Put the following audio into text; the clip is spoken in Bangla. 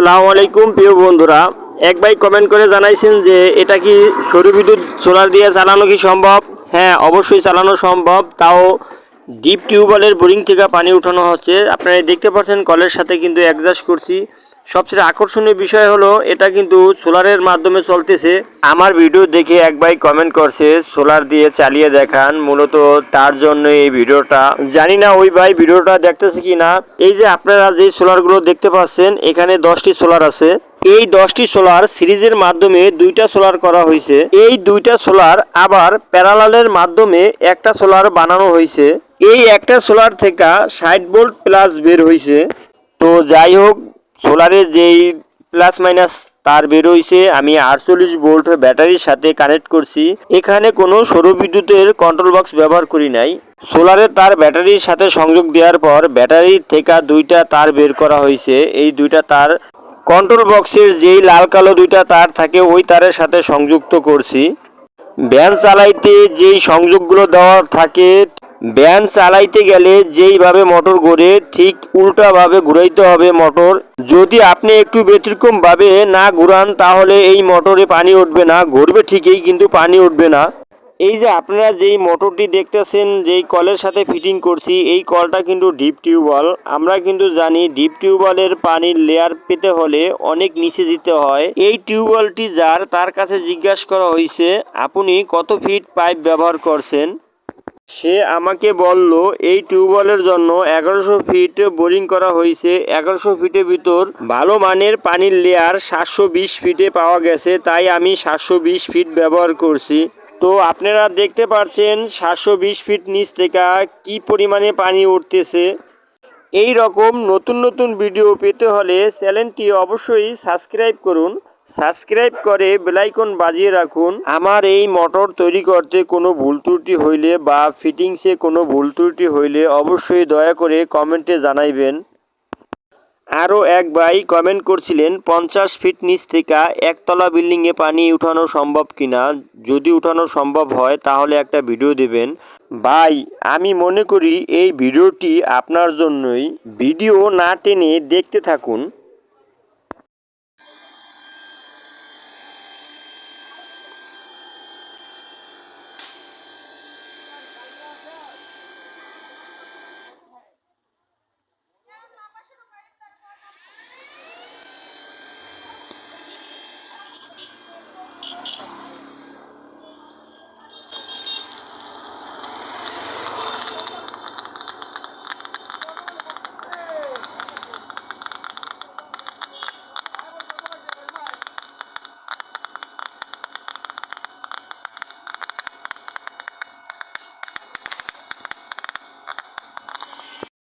আসসালামু আলাইকুম প্রিয় বন্ধুরা। এক ভাই কমেন্ট করে জানাইছেন যে এটা কি সৌরবিদ্যুৎ সোলার দিয়ে চালানো কি সম্ভব? হ্যাঁ, অবশ্যই চালানো সম্ভব, তাও ডিপ টিউবওয়েলের বোরিং থেকে পানি উঠানো হচ্ছে। আপনারা দেখতে পাচ্ছেন কলের সাথে কিন্তু অ্যাডজাস্ট করছি। সবচেয়ে আকর্ষণীয় বিষয় হলো এটা কিন্তু সোলারের মাধ্যমে চলতেছে। আমার ভিডিও দেখে এক ভাই কমেন্ট করছে সোলার দিয়ে চালিয়ে দেখান, মূলত তার জন্য এই ভিডিওটা। জানি না ওই ভাই ভিডিওটা দেখতেছে কি না। এই যে আপনারা যে সোলারগুলো দেখতে পাচ্ছেন, এখানে 10টি সোলার আছে। এই 10টি সোলার সিরিজের মাধ্যমে দুইটা সোলার করা হয়েছে। এই দুইটা সোলার আবার প্যারালালের মাধ্যমে একটা সোলার বানানো হয়েছে। এই একটা সোলার থেকে 60 ভোল্ট প্লাস বের হয়েছে। তো যাই হোক, সোলারের যেই প্লাস মাইনাস তার বের হয়েছে, আমি 48 ভোল্ট ব্যাটারির সাথে কানেক্ট করছি। এখানে কোনো সৌরবিদ্যুতের কন্ট্রোল বক্স ব্যবহার করি নাই। সোলারের তার ব্যাটারির সাথে সংযোগ দেওয়ার পর ব্যাটারি থেকে দুইটা তার বের করা হয়েছে। এই দুইটা তার কন্ট্রোল বক্সের যেই লাল কালো দুইটা তার থাকে ওই তারের সাথে সংযুক্ত করছি। ভ্যান চালাইতে যেই সংযোগগুলো দেওয়া থাকে, ভ্যান চালাইতে গেলে যেইভাবে মোটর ঘোরে ঠিক উল্টাভাবে ঘুরাইতে হবে মোটর। যদি আপনি একটু ব্যতিক্রমভাবে না ঘুরান তাহলে এই মোটরে পানি উঠবে না। ঘুরবে ঠিকই, কিন্তু পানি উঠবে না। এই যে আপনারা যেই মোটরটি দেখতেছেন, যেই কলের সাথে ফিটিং করছি, এই কলটা কিন্তু ডিপ টিউবওয়েল। আমরা কিন্তু জানি ডিপ টিউবওয়েলের পানির লেয়ার পেতে হলে অনেক নিচে দিতে হয়। এই টিউবওয়েলটি যার, তার কাছে জিজ্ঞাসা করা হয়েছে আপনি কত ফিট পাইপ ব্যবহার করছেন। সে আমাকে বলল এই টিউবওয়েলের জন্য 1100 ফিট বোরিং করা হয়েছে। 1100 ফিটের ভিতর ভালো মানের পানির লেয়ার 720 ফিটে পাওয়া গেছে, তাই আমি 720 ফিট ব্যবহার করছি। তো আপনারা দেখতে পাচ্ছেন 720 ফিট নিচ থেকে কি পরিমাণে পানি উঠতেছে। এই রকম নতুন নতুন ভিডিও পেতে হলে চ্যানেলটি অবশ্যই সাবস্ক্রাইব করুন। সাবস্ক্রাইব করে বেল আইকন বাজিয়ে রাখুন। আমার এই মোটর তৈরি করতে কোনো ভুল ত্রুটি হইলে বা ফিটিংসে কোনো ভুল ত্রুটি হইলে অবশ্যই দয়া করে কমেন্টে জানাইবেন। আরও এক ভাই কমেন্ট করছিলেন 50 ফিট নিচ থেকে একতলা বিল্ডিংয়ে পানি উঠানো সম্ভব কিনা। যদি উঠানো সম্ভব হয় তাহলে একটা ভিডিও দেবেন। ভাই, আমি মনে করি এই ভিডিওটি আপনার জন্যই। ভিডিও না টেনে দেখতে থাকুন।